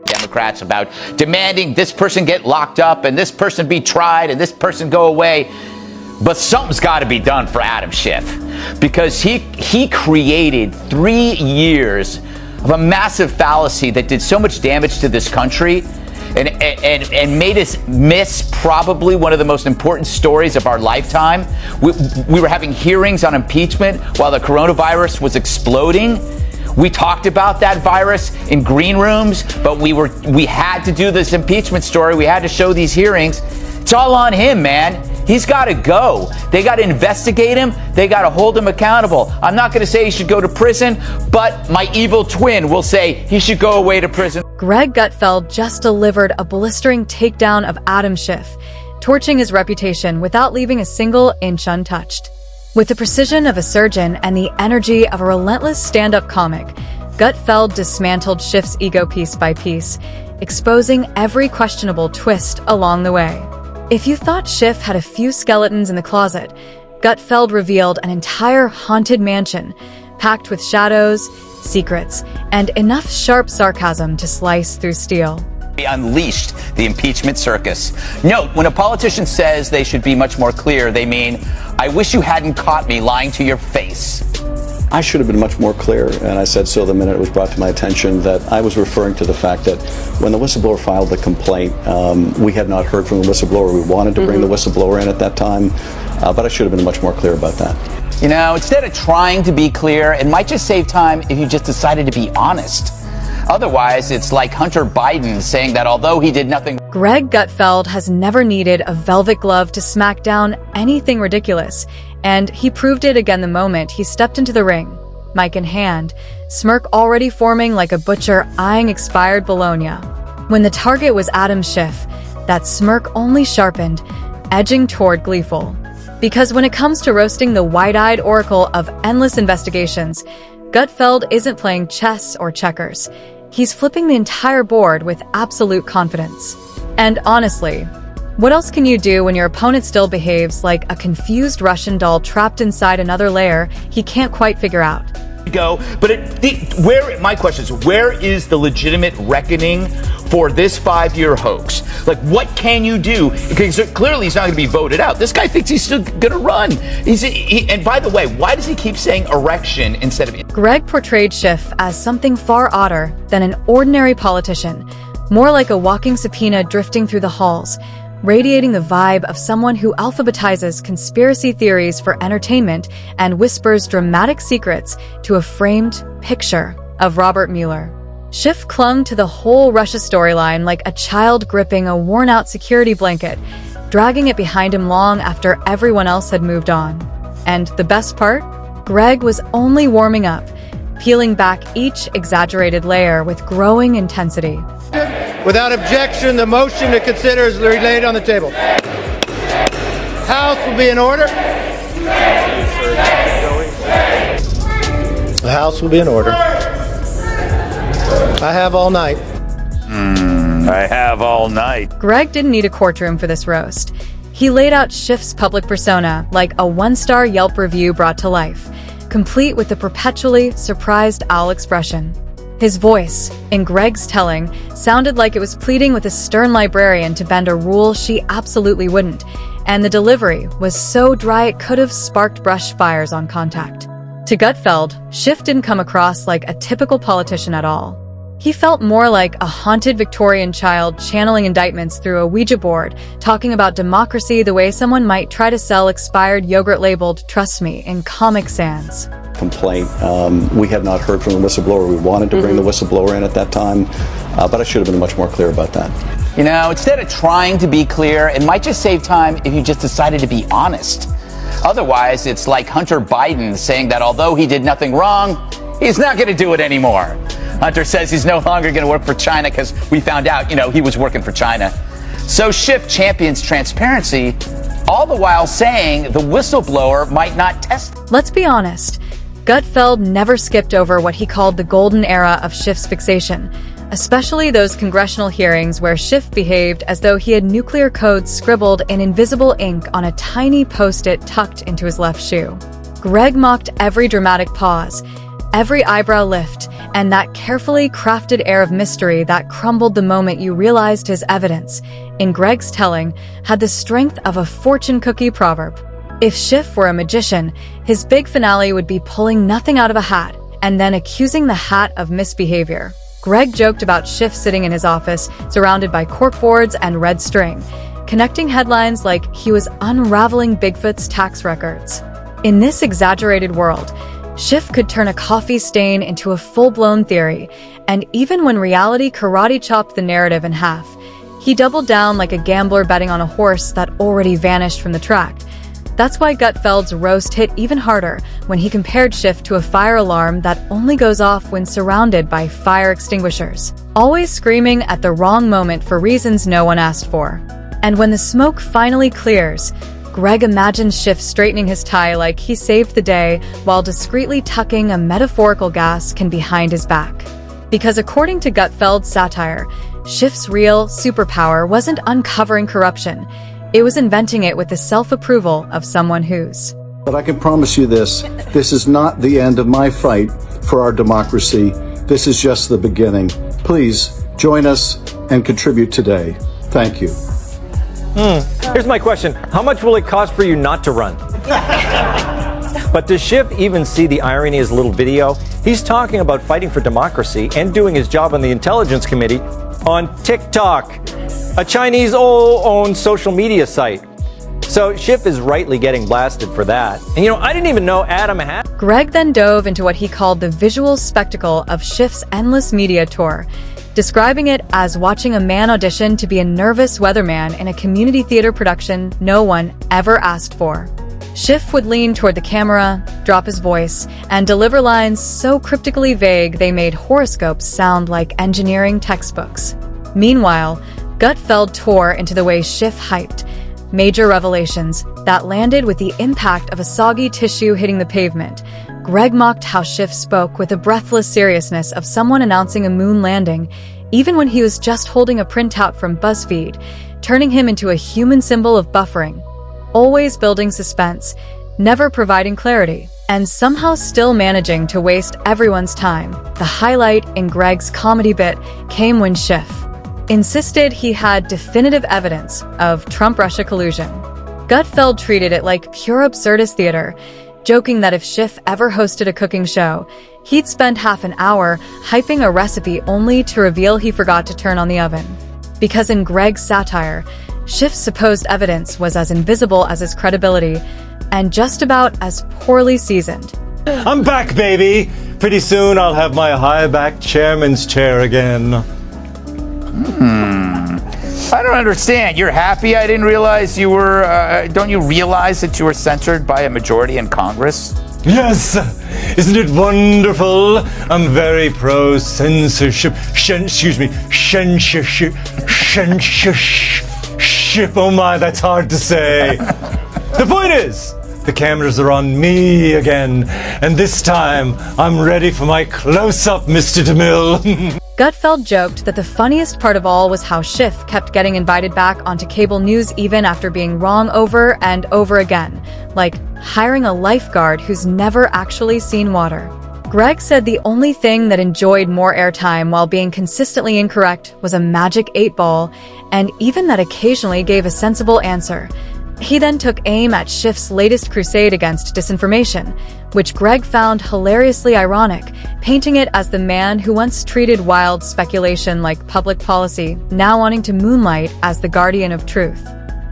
Democrats about demanding this person get locked up and this person be tried and this person go away. But something's got to be done for Adam Schiff, because he created 3 years of a massive fallacy that did so much damage to this country and made us miss probably one of the most important stories of our lifetime. We were having hearings on impeachment while the coronavirus was exploding. We talked about that virus in green rooms, but we had to do this impeachment story. We had to show these hearings. It's all on him, man. He's got to go. They got to investigate him. They got to hold him accountable. I'm not going to say he should go to prison, but my evil twin will say he should go away to prison. Greg Gutfeld just delivered a blistering takedown of Adam Schiff, torching his reputation without leaving a single inch untouched. With the precision of a surgeon and the energy of a relentless stand-up comic, Gutfeld dismantled Schiff's ego piece by piece, exposing every questionable twist along the way. If you thought Schiff had a few skeletons in the closet, Gutfeld revealed an entire haunted mansion, packed with shadows, secrets, and enough sharp sarcasm to slice through steel. He unleashed the impeachment circus. Note, when a politician says they should be much more clear, they mean, I wish you hadn't caught me lying to your face. I should have been much more clear, and I said so the minute it was brought to my attention, that I was referring to the fact that when the whistleblower filed the complaint, we had not heard from the whistleblower. We wanted to bring the whistleblower in at that time, but I should have been much more clear about that. You know, instead of trying to be clear, it might just save time if you just decided to be honest. Otherwise, it's like Hunter Biden saying that although he did nothing. Greg Gutfeld has never needed a velvet glove to smack down anything ridiculous, and he proved it again the moment he stepped into the ring, mic in hand, smirk already forming like a butcher eyeing expired bologna. When the target was Adam Schiff, that smirk only sharpened, edging toward gleeful. Because when it comes to roasting the wide-eyed oracle of endless investigations, Gutfeld isn't playing chess or checkers. He's flipping the entire board with absolute confidence. And honestly, what else can you do when your opponent still behaves like a confused Russian doll trapped inside another layer he can't quite figure out? My question is, where is the legitimate reckoning for this 5-year hoax? Like, what can you do? Because clearly he's not going to be voted out. This guy thinks he's still going to run. And by the way, why does he keep saying erection instead of... Greg portrayed Schiff as something far odder than an ordinary politician, more like a walking subpoena drifting through the halls, radiating the vibe of someone who alphabetizes conspiracy theories for entertainment and whispers dramatic secrets to a framed picture of Robert Mueller. Schiff clung to the whole Russia storyline like a child gripping a worn-out security blanket, dragging it behind him long after everyone else had moved on. And the best part? Greg was only warming up, peeling back each exaggerated layer with growing intensity. Without objection, the motion to consider is laid on the table. House will be in order. The House will be in order. I have all night. I have all night. Greg didn't need a courtroom for this roast. He laid out Schiff's public persona like a 1-star Yelp review brought to life, complete with the perpetually surprised owl expression. His voice, in Greg's telling, sounded like it was pleading with a stern librarian to bend a rule she absolutely wouldn't, and the delivery was so dry it could have sparked brush fires on contact. To Gutfeld, Schiff didn't come across like a typical politician at all. He felt more like a haunted Victorian child channeling indictments through a Ouija board, talking about democracy the way someone might try to sell expired yogurt labeled "Trust Me" in Comic Sans. Complaint. We had not heard from the whistleblower. We wanted to bring the whistleblower in at that time, but I should have been much more clear about that. You know, instead of trying to be clear, it might just save time if you just decided to be honest. Otherwise, it's like Hunter Biden saying that although he did nothing wrong, he's not going to do it anymore. Hunter says he's no longer going to work for China because we found out, he was working for China. So Schiff champions transparency, all the while saying the whistleblower might not test. Let's be honest. Gutfeld never skipped over what he called the golden era of Schiff's fixation, especially those congressional hearings where Schiff behaved as though he had nuclear codes scribbled in invisible ink on a tiny post-it tucked into his left shoe. Greg mocked every dramatic pause, every eyebrow lift, and that carefully crafted air of mystery that crumbled the moment you realized his evidence, in Greg's telling, had the strength of a fortune cookie proverb. If Schiff were a magician, his big finale would be pulling nothing out of a hat and then accusing the hat of misbehavior. Greg joked about Schiff sitting in his office, surrounded by corkboards and red string, connecting headlines like he was unraveling Bigfoot's tax records. In this exaggerated world, Schiff could turn a coffee stain into a full-blown theory, and even when reality karate-chopped the narrative in half, he doubled down like a gambler betting on a horse that already vanished from the track. That's why Gutfeld's roast hit even harder when he compared Schiff to a fire alarm that only goes off when surrounded by fire extinguishers, always screaming at the wrong moment for reasons no one asked for. And when the smoke finally clears, Greg imagines Schiff straightening his tie like he saved the day while discreetly tucking a metaphorical gas can behind his back. Because according to Gutfeld's satire, Schiff's real superpower wasn't uncovering corruption, it was inventing it with the self-approval of someone who's. But I can promise you this is not the end of my fight for our democracy. This is just the beginning. Please join us and contribute today. Thank you. Here's my question. How much will it cost for you not to run? But does Schiff even see the irony in his little video? He's talking about fighting for democracy and doing his job on the Intelligence Committee on TikTok, a Chinese-owned social media site. So Schiff is rightly getting blasted for that. And I didn't even know Adam had... Greg then dove into what he called the visual spectacle of Schiff's endless media tour, describing it as watching a man audition to be a nervous weatherman in a community theater production no one ever asked for. Schiff would lean toward the camera, drop his voice, and deliver lines so cryptically vague they made horoscopes sound like engineering textbooks. Meanwhile, Gutfeld tore into the way Schiff hyped major revelations that landed with the impact of a soggy tissue hitting the pavement. Greg mocked how Schiff spoke with the breathless seriousness of someone announcing a moon landing, even when he was just holding a printout from BuzzFeed, turning him into a human symbol of buffering, always building suspense, never providing clarity, and somehow still managing to waste everyone's time. The highlight in Greg's comedy bit came when Schiff insisted he had definitive evidence of Trump-Russia collusion. Gutfeld treated it like pure absurdist theater, joking that if Schiff ever hosted a cooking show, he'd spend half an hour hyping a recipe only to reveal he forgot to turn on the oven. Because in Greg's satire, Schiff's supposed evidence was as invisible as his credibility, and just about as poorly seasoned. I'm back, baby! Pretty soon I'll have my high-back chairman's chair again. I don't understand. You're happy I didn't realize you were, don't you realize that you were censored by a majority in Congress? Yes! Isn't it wonderful? I'm very pro-censorship. Censorship. Oh my, that's hard to say. The point is, the cameras are on me again, and this time I'm ready for my close-up, Mr. DeMille. Gutfeld joked that the funniest part of all was how Schiff kept getting invited back onto cable news even after being wrong over and over again, like hiring a lifeguard who's never actually seen water. Greg said the only thing that enjoyed more airtime while being consistently incorrect was a magic 8-ball, and even that occasionally gave a sensible answer. He then took aim at Schiff's latest crusade against disinformation, which Greg found hilariously ironic, painting it as the man who once treated wild speculation like public policy, now wanting to moonlight as the guardian of truth.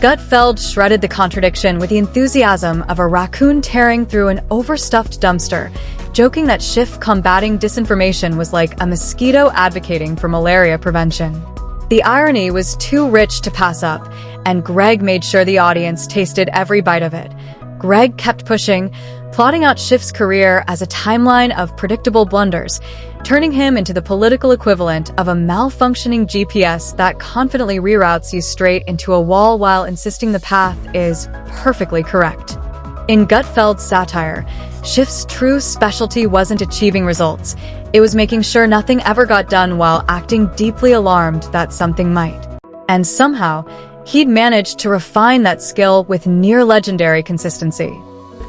Gutfeld shredded the contradiction with the enthusiasm of a raccoon tearing through an overstuffed dumpster, joking that Schiff combating disinformation was like a mosquito advocating for malaria prevention. The irony was too rich to pass up, and Greg made sure the audience tasted every bite of it. Greg kept pushing, plotting out Schiff's career as a timeline of predictable blunders, turning him into the political equivalent of a malfunctioning GPS that confidently reroutes you straight into a wall while insisting the path is perfectly correct. In Gutfeld's satire, Schiff's true specialty wasn't achieving results. It was making sure nothing ever got done while acting deeply alarmed that something might. And somehow, he'd managed to refine that skill with near-legendary consistency.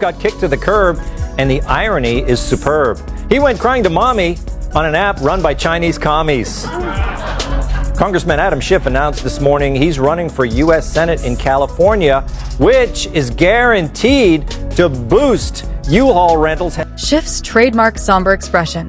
Got kicked to the curb, and the irony is superb. He went crying to mommy, on an app run by Chinese commies. Congressman Adam Schiff announced this morning he's running for U.S. Senate in California, which is guaranteed to boost U-Haul rentals. Schiff's trademark somber expression,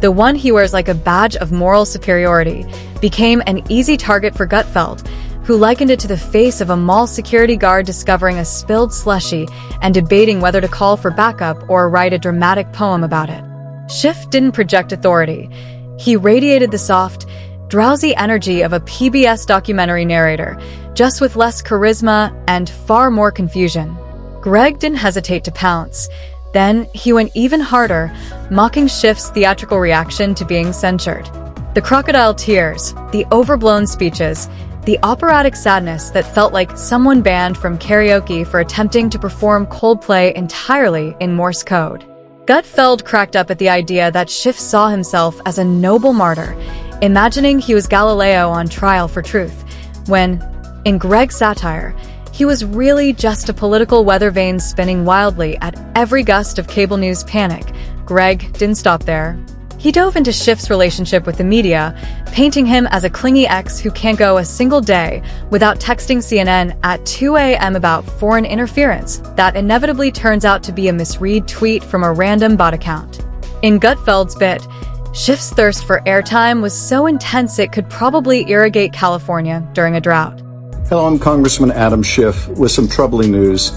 the one he wears like a badge of moral superiority, became an easy target for Gutfeld, who likened it to the face of a mall security guard discovering a spilled slushie and debating whether to call for backup or write a dramatic poem about it. Schiff didn't project authority. He radiated the soft, drowsy energy of a PBS documentary narrator, just with less charisma and far more confusion. Greg didn't hesitate to pounce. Then he went even harder, mocking Schiff's theatrical reaction to being censured. The crocodile tears, the overblown speeches, the operatic sadness that felt like someone banned from karaoke for attempting to perform Coldplay entirely in Morse code. Gutfeld cracked up at the idea that Schiff saw himself as a noble martyr, imagining he was Galileo on trial for truth, when, in Greg's satire, he was really just a political weather vane spinning wildly at every gust of cable news panic. Greg didn't stop there. He dove into Schiff's relationship with the media, painting him as a clingy ex who can't go a single day without texting CNN at 2 a.m. about foreign interference that inevitably turns out to be a misread tweet from a random bot account. In Gutfeld's bit, Schiff's thirst for airtime was so intense it could probably irrigate California during a drought. Hello, I'm Congressman Adam Schiff with some troubling news.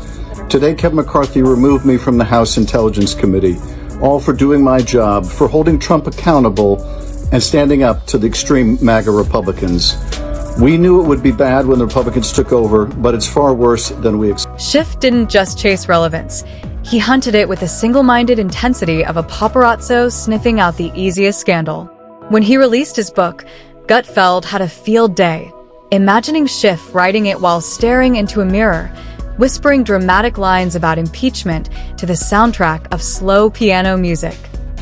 Today, Kevin McCarthy removed me from the House Intelligence Committee, all for doing my job, for holding Trump accountable and standing up to the extreme MAGA Republicans. We knew it would be bad when the Republicans took over, but it's far worse than we expected. Schiff didn't just chase relevance. He hunted it with the single-minded intensity of a paparazzo sniffing out the easiest scandal. When he released his book, Gutfeld had a field day, imagining Schiff writing it while staring into a mirror, whispering dramatic lines about impeachment to the soundtrack of slow piano music.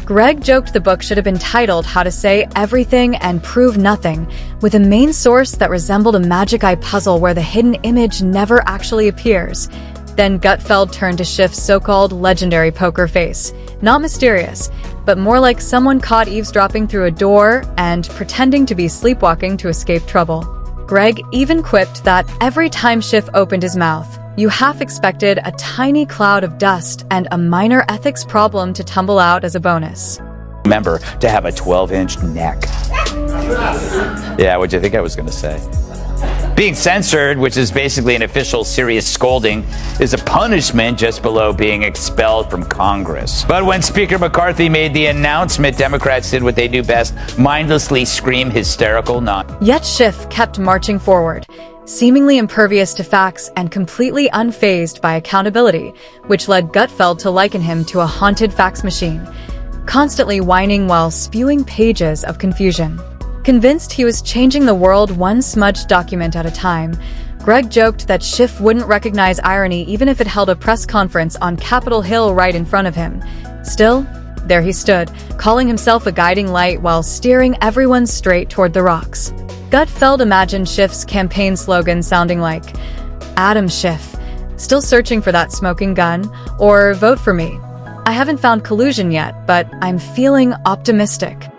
Greg joked the book should have been titled How to Say Everything and Prove Nothing, with a main source that resembled a magic eye puzzle where the hidden image never actually appears. Then Gutfeld turned to Schiff's so-called legendary poker face. Not mysterious, but more like someone caught eavesdropping through a door and pretending to be sleepwalking to escape trouble. Greg even quipped that every time Schiff opened his mouth, you half expected a tiny cloud of dust and a minor ethics problem to tumble out as a bonus. Remember to have a 12-inch neck. Yeah, what'd you think I was going to say? Being censored, which is basically an official serious scolding, is a punishment just below being expelled from Congress. But when Speaker McCarthy made the announcement, Democrats did what they do best, mindlessly scream hysterical nonsense. Yet Schiff kept marching forward, seemingly impervious to facts and completely unfazed by accountability, which led Gutfeld to liken him to a haunted fax machine, constantly whining while spewing pages of confusion. Convinced he was changing the world one smudged document at a time, Greg joked that Schiff wouldn't recognize irony even if it held a press conference on Capitol Hill right in front of him. Still, there he stood, calling himself a guiding light while steering everyone straight toward the rocks. Gutfeld imagined Schiff's campaign slogan sounding like, "Adam Schiff, still searching for that smoking gun?" or "Vote for me. I haven't found collusion yet, but I'm feeling optimistic."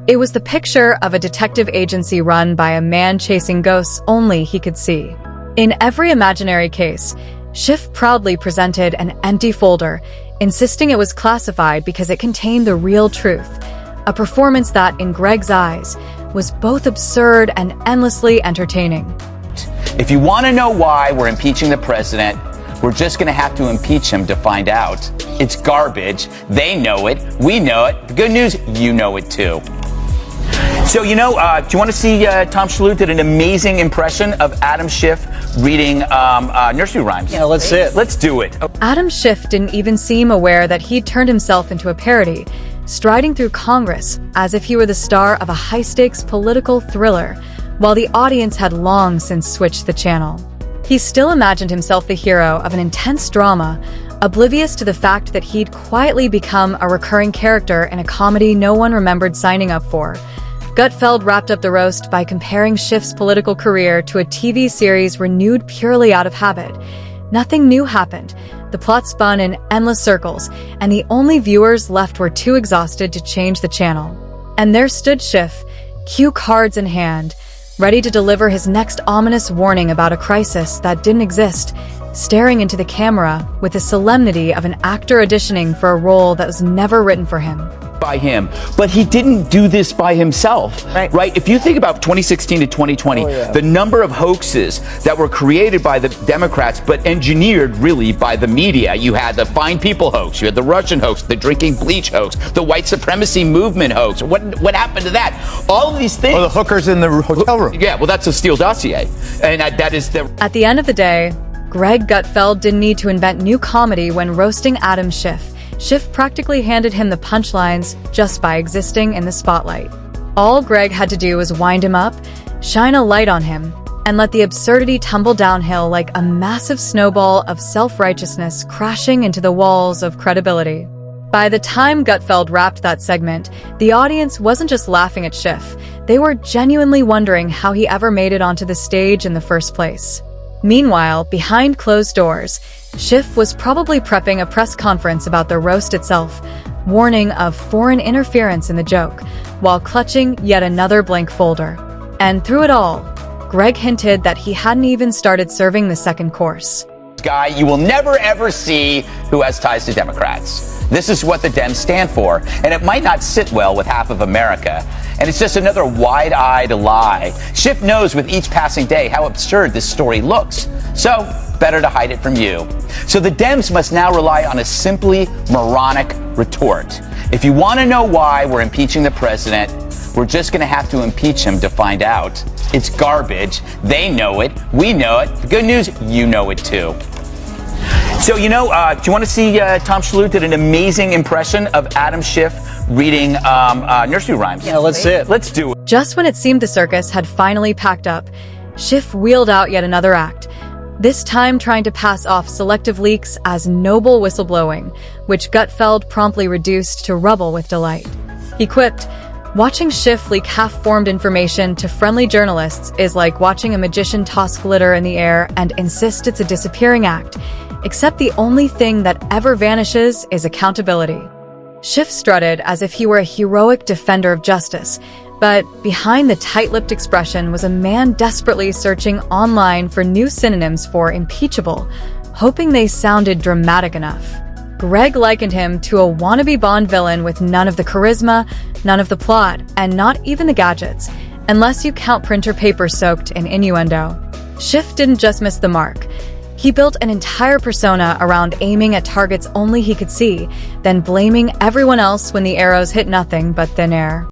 It was the picture of a detective agency run by a man chasing ghosts only he could see. In every imaginary case, Schiff proudly presented an empty folder, insisting it was classified because it contained the real truth, a performance that, in Greg's eyes, was both absurd and endlessly entertaining. If you want to know why we're impeaching the president, we're just going to have to impeach him to find out. It's garbage. They know it. We know it. The good news, you know it too. So, do you want to see Tom Shalhoub did an amazing impression of Adam Schiff reading nursery rhymes? Yeah, let's see it. Let's do it. Adam Schiff didn't even seem aware that he'd turned himself into a parody, striding through Congress as if he were the star of a high-stakes political thriller, while the audience had long since switched the channel. He still imagined himself the hero of an intense drama, oblivious to the fact that he'd quietly become a recurring character in a comedy no one remembered signing up for. Gutfeld wrapped up the roast by comparing Schiff's political career to a TV series renewed purely out of habit. Nothing new happened. The plot spun in endless circles, and the only viewers left were too exhausted to change the channel. And there stood Schiff, cue cards in hand, ready to deliver his next ominous warning about a crisis that didn't exist, staring into the camera with the solemnity of an actor auditioning for a role that was never written for him. By him, but he didn't do this by himself, right? If you think about 2016 to 2020, the number of hoaxes that were created by the Democrats but engineered really by the media. You had the Fine People hoax, you had the Russian hoax, the drinking bleach hoax, the white supremacy movement hoax. What happened to that? All of these things. Oh, the hookers in the hotel room. Yeah, well, that's a Steele dossier, and that is the. At the end of the day, Greg Gutfeld didn't need to invent new comedy when roasting Adam Schiff. Schiff practically handed him the punchlines just by existing in the spotlight. All Greg had to do was wind him up, shine a light on him, and let the absurdity tumble downhill like a massive snowball of self-righteousness crashing into the walls of credibility. By the time Gutfeld wrapped that segment, the audience wasn't just laughing at Schiff, they were genuinely wondering how he ever made it onto the stage in the first place. Meanwhile, behind closed doors, Schiff was probably prepping a press conference about the roast itself, warning of foreign interference in the joke, while clutching yet another blank folder. And through it all, Greg hinted that he hadn't even started serving the second course. Guy you will never ever see who has ties to Democrats. This is what the Dems stand for, and it might not sit well with half of America. And it's just another wide-eyed lie. Schiff knows with each passing day how absurd this story looks. So, better to hide it from you. So the Dems must now rely on a simply moronic retort. If you want to know why we're impeaching the president, we're just going to have to impeach him to find out. It's garbage. They know it. We know it. The good news, you know it too. So, do you want to see Tom Shalhoub did an amazing impression of Adam Schiff reading nursery rhymes? Yeah, let's see it. Let's do it. Just when it seemed the circus had finally packed up, Schiff wheeled out yet another act, this time trying to pass off selective leaks as noble whistleblowing, which Gutfeld promptly reduced to rubble with delight. He quipped, "Watching Schiff leak half-formed information to friendly journalists is like watching a magician toss glitter in the air and insist it's a disappearing act, except the only thing that ever vanishes is accountability." Schiff strutted as if he were a heroic defender of justice, but behind the tight-lipped expression was a man desperately searching online for new synonyms for impeachable, hoping they sounded dramatic enough. Greg likened him to a wannabe Bond villain with none of the charisma, none of the plot, and not even the gadgets, unless you count printer paper soaked in innuendo. Schiff didn't just miss the mark. He built an entire persona around aiming at targets only he could see, then blaming everyone else when the arrows hit nothing but thin air.